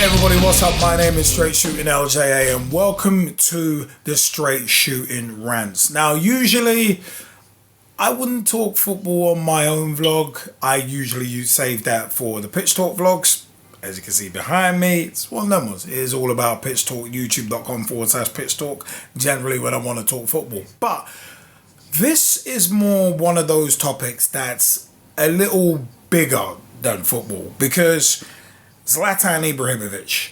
Everybody, what's up? My name is Shootin LJA and welcome to the Straight Shooting Rants. Now, usually I wouldn't talk football on my own vlog. I usually save that for the Pitch Talk vlogs. As you can see behind me, it's one of them ones. It is all about Pitch Talk, youtube.com/Pitch Talk, generally when I want to talk football. But this is more one of those topics that's a little bigger than football because Zlatan Ibrahimovic,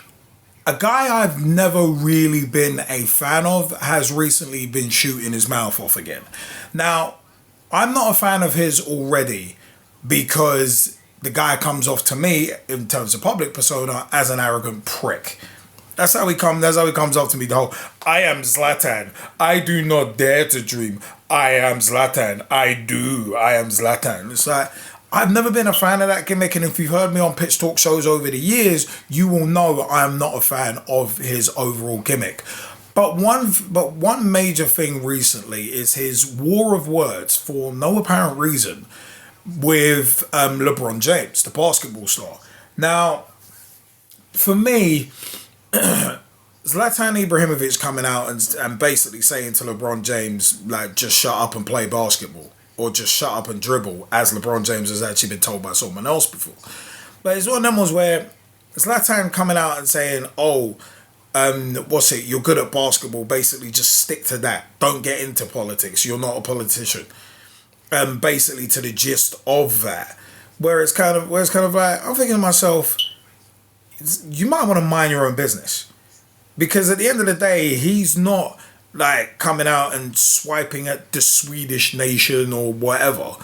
a guy I've never really been a fan of, has recently been shooting his mouth off again. Now, I'm not a fan of his already because the guy comes off to me, in terms of public persona, as an arrogant prick. That's how he comes off to me. The whole, I am Zlatan. I do not dare to dream. I am Zlatan. I am Zlatan. It's like, I've never been a fan of that gimmick, and if you've heard me on Pitch Talk shows over the years, you will know I am not a fan of his overall gimmick. But one major thing recently is his war of words for no apparent reason with Lebron James, the basketball star. Now, for me, Zlatan Ibrahimovic coming out and basically saying to LeBron James, like, just shut up and play basketball. Or just shut up and dribble, as LeBron James has actually been told by someone else before. But it's one of them ones where Zlatan coming out and saying, you're good at basketball, basically just stick to that. Don't get into politics, you're not a politician. Basically to the gist of that. Where it's kind of like, I'm thinking to myself, you might want to mind your own business. Because at the end of the day, he's not like coming out and swiping at the Swedish nation or whatever.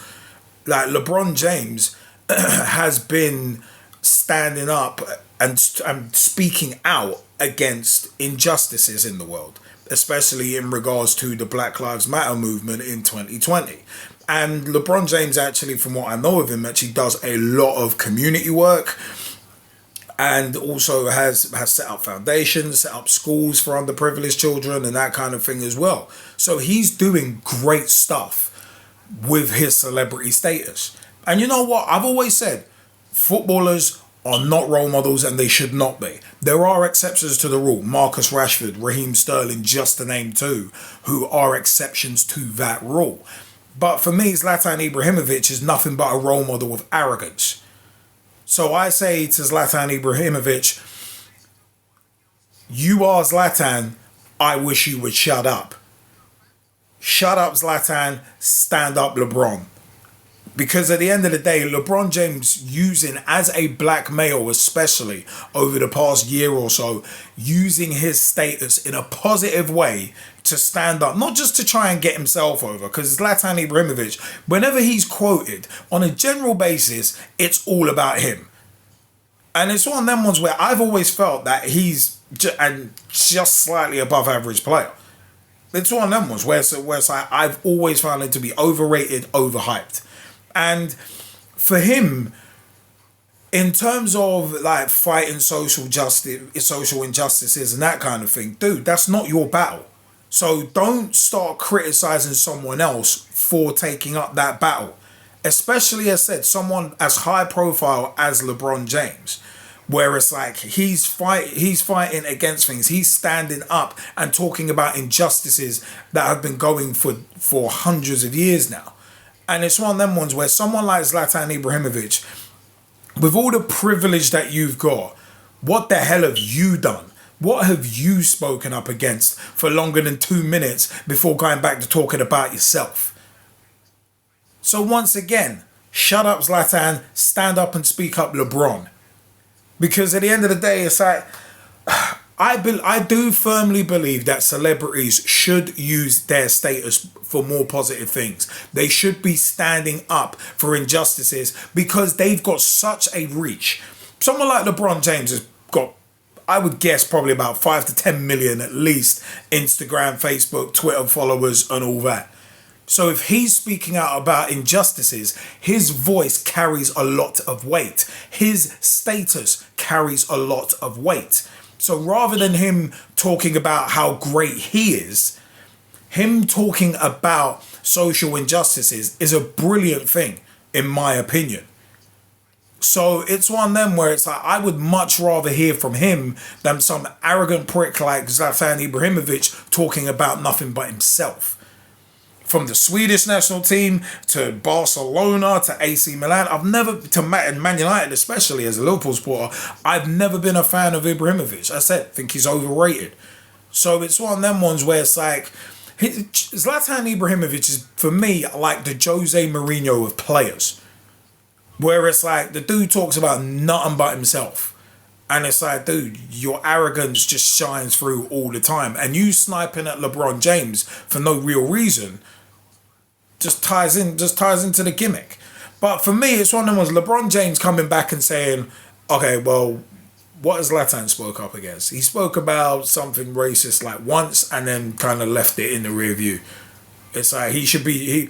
Like, LeBron James has been standing up and speaking out against injustices in the world, especially in regards to the Black Lives Matter movement in 2020. And LeBron James actually, from what I know of him, actually does a lot of community work. And also has set up foundations, set up schools for underprivileged children and that kind of thing as well. So he's doing great stuff with his celebrity status. And you know what? I've always said footballers are not role models and they should not be. There are exceptions to the rule. Marcus Rashford, Raheem Sterling, just to name two, who are exceptions to that rule. But for me, Zlatan Ibrahimovic is nothing but a role model of arrogance. So I say to Zlatan Ibrahimovic, you are Zlatan, I wish you would shut up. Shut up, Zlatan, stand up, LeBron. Because at the end of the day, LeBron James using, as a black male especially, over the past year or so, using his status in a positive way to stand up, not just to try and get himself over, because Zlatan Ibrahimovic, whenever he's quoted, on a general basis, it's all about him. And it's one of them ones where I've always felt that he's just slightly above average player. It's one of them ones where it's like, I've always found it to be overrated, overhyped. And for him, in terms of like fighting social injustices and that kind of thing, dude, that's not your battle. So don't start criticizing someone else for taking up that battle. Especially, as said, someone as high profile as LeBron James, where it's like he's fighting against things. He's standing up and talking about injustices that have been going for hundreds of years now. And it's one of them ones where someone like Zlatan Ibrahimovic, with all the privilege that you've got, what the hell have you done? What have you spoken up against for longer than 2 minutes before going back to talking about yourself? So once again, shut up, Zlatan, stand up and speak up, LeBron. Because at the end of the day, it's like, I do firmly believe that celebrities should use their status for more positive things. They should be standing up for injustices because they've got such a reach. Someone like LeBron James has got, I would guess, probably about 5 to 10 million at least Instagram, Facebook, Twitter followers and all that. So if he's speaking out about injustices, his voice carries a lot of weight. His status carries a lot of weight. So rather than him talking about how great he is, him talking about social injustices is a brilliant thing, in my opinion. So it's one of them where it's like, I would much rather hear from him than some arrogant prick like Zlatan Ibrahimovic talking about nothing but himself. From the Swedish national team to Barcelona to AC Milan, I've never, to Man United especially as a Liverpool supporter, I've never been a fan of Ibrahimovic. I said, I think he's overrated. So it's one of them ones where it's like, Zlatan Ibrahimovic is, for me, like the Jose Mourinho of players. Where it's like, the dude talks about nothing but himself. And it's like, dude, your arrogance just shines through all the time. And you sniping at LeBron James for no real reason just ties into the gimmick. But for me, it's one of them was LeBron James coming back and saying, okay, well, what has Zlatan spoke up against? He spoke about something racist like once and then kind of left it in the rear view. It's like he should really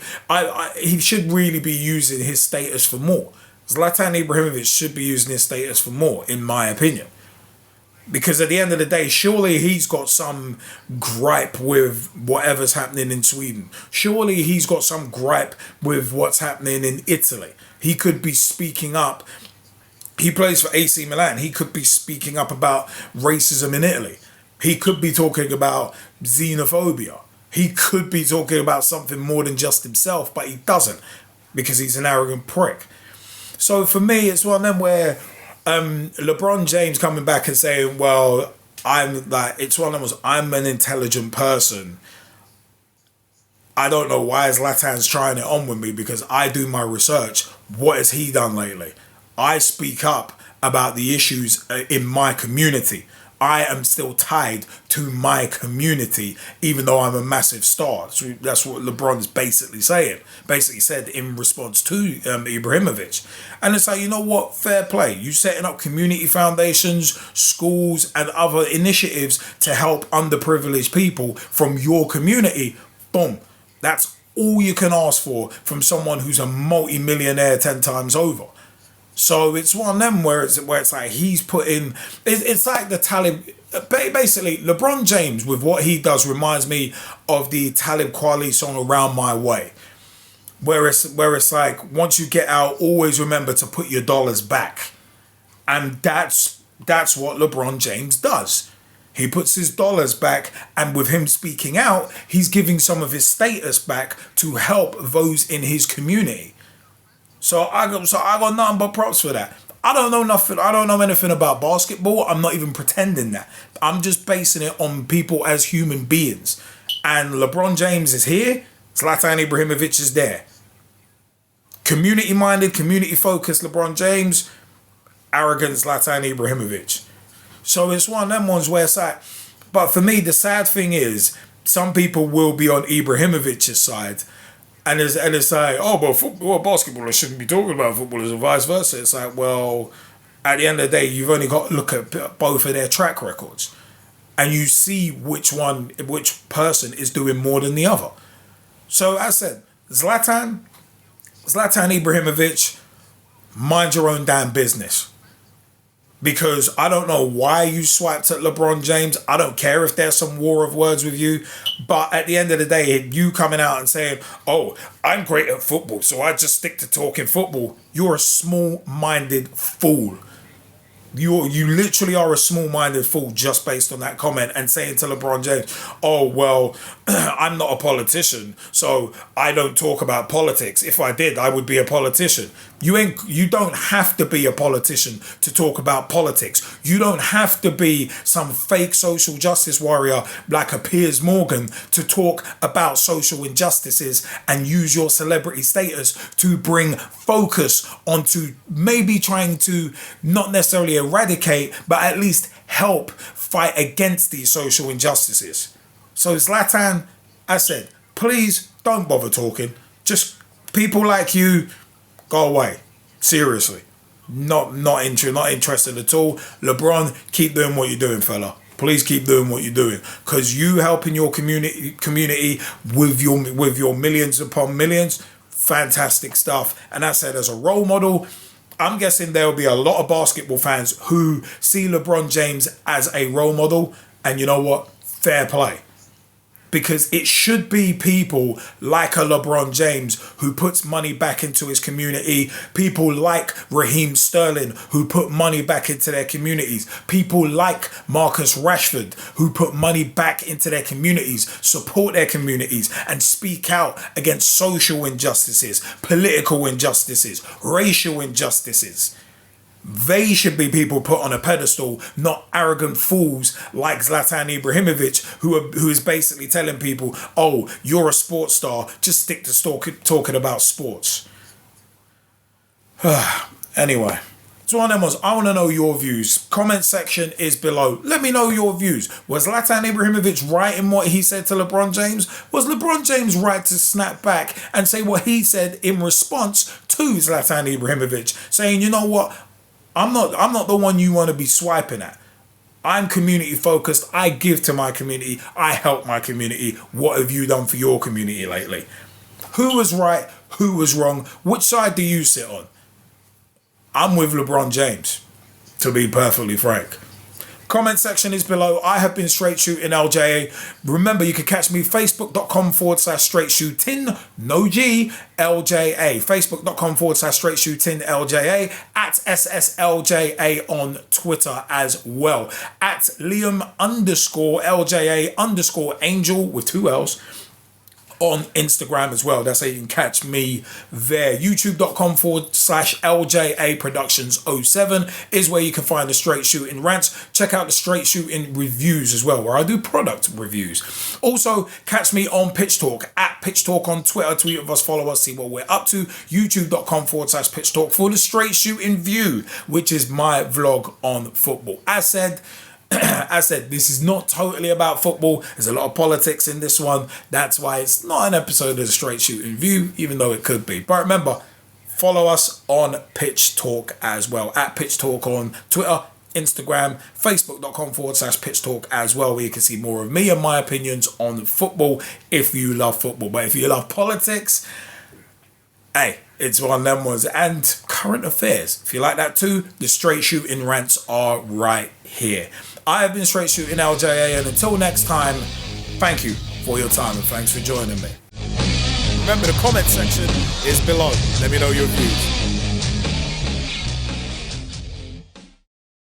be using his status for more. Zlatan Ibrahimovic should be using his status for more, in my opinion. Because at the end of the day, surely he's got some gripe with whatever's happening in Sweden. Surely he's got some gripe with what's happening in Italy. He could be speaking up. He plays for AC Milan. He could be speaking up about racism in Italy. He could be talking about xenophobia. He could be talking about something more than just himself, but he doesn't because he's an arrogant prick. So for me, it's one of them where LeBron James coming back and saying, well, it's one of them, I'm an intelligent person. I don't know why Zlatan's trying it on with me because I do my research. What has he done lately? I speak up about the issues in my community. I am still tied to my community, even though I'm a massive star. So that's what LeBron's basically saying. Basically said in response to Ibrahimovic. And it's like, you know what? Fair play. You setting up community foundations, schools, and other initiatives to help underprivileged people from your community. Boom. That's all you can ask for from someone who's a multi-millionaire 10 times over. So it's one of them where it's like he's putting, it's like the Talib, basically LeBron James with what he does reminds me of the Talib Kweli song Around My Way. Where it's like, once you get out, always remember to put your dollars back. And that's what LeBron James does. He puts his dollars back, and with him speaking out, he's giving some of his status back to help those in his community. So I got nothing but props for that. I don't know nothing. I don't know anything about basketball. I'm not even pretending that. I'm just basing it on people as human beings. And LeBron James is here. Zlatan Ibrahimovic is there. Community-minded, community-focused LeBron James. Arrogant Zlatan Ibrahimovic. So it's one of them ones where it's like, but for me, the sad thing is, some people will be on Ibrahimovic's side. And it's like, oh, but basketballers shouldn't be talking about footballers and vice versa. It's like, well, at the end of the day, you've only got to look at both of their track records. And you see which person is doing more than the other. So as I said, Zlatan Ibrahimovic, mind your own damn business. Because I don't know why you swiped at LeBron James. I don't care if there's some war of words with you. But at the end of the day, you coming out and saying, oh, I'm great at football, so I just stick to talking football. You're a small-minded fool. You literally are a small-minded fool just based on that comment and saying to LeBron James, oh, well, I'm not a politician, so I don't talk about politics. If I did, I would be a politician. You don't have to be a politician to talk about politics. You don't have to be some fake social justice warrior like a Piers Morgan to talk about social injustices and use your celebrity status to bring focus onto maybe trying to not necessarily eradicate, but at least help fight against these social injustices. So Zlatan, I said, please don't bother talking. Just people like you, go away. Seriously. Not interested at all. LeBron, keep doing what you're doing, fella. Please keep doing what you're doing. Because you helping your community with your millions upon millions, fantastic stuff. And I said, as a role model, I'm guessing there'll be a lot of basketball fans who see LeBron James as a role model. And you know what? Fair play. because it should be people like a LeBron James who puts money back into his community, people like Raheem Sterling who put money back into their communities, people like Marcus Rashford who put money back into their communities, support their communities, and speak out against social injustices, political injustices, racial injustices. They should be people put on a pedestal, not arrogant fools like Zlatan Ibrahimovic, who is basically telling people, oh, you're a sports star, just stick to talking about sports. Anyway, so one of them was, I want to know your views. Comment section is below. Let me know your views. Was Zlatan Ibrahimovic right in what he said to LeBron James? Was LeBron James right to snap back and say what he said in response to Zlatan Ibrahimovic, saying, you know what? I'm not the one you want to be swiping at. I'm community focused. I give to my community. I help my community. What have you done for your community lately? Who was right? Who was wrong? Which side do you sit on? I'm with LeBron James, to be perfectly frank. Comment section is below. I have been Straight Shootin LJA. Remember, you can catch me facebook.com/straight shootin, no G, LJA. Facebook.com/straight shootin LJA. At SSLJA on Twitter as well. At Liam_LJA_Angel with 2 L's. On Instagram as well. That's how you can catch me there. YouTube.com/LJA Productions 07 is where you can find the Straight Shootin Rants. Check out the Straight Shootin Reviews as well, where I do product reviews. Also, catch me on Pitch Talk, at Pitch Talk on Twitter. Tweet with us, follow us, see what we're up to. YouTube.com/Pitch Talk for the Straight Shootin View, which is my vlog on football. As said, this is not totally about football. There's a lot of politics in this one. That's why it's not an episode of the Straight Shootin View, even though it could be. But remember, follow us on Pitch Talk as well. At Pitch Talk on Twitter, Instagram, Facebook.com/Pitch Talk as well, where you can see more of me and my opinions on football if you love football. But if you love politics, hey, it's one of them ones. And current affairs, if you like that too, the Straight Shootin Rants are right here. I have been Straight Shootin LJA, and until next time, thank you for your time and thanks for joining me. Remember, the comment section is below. Let me know your views.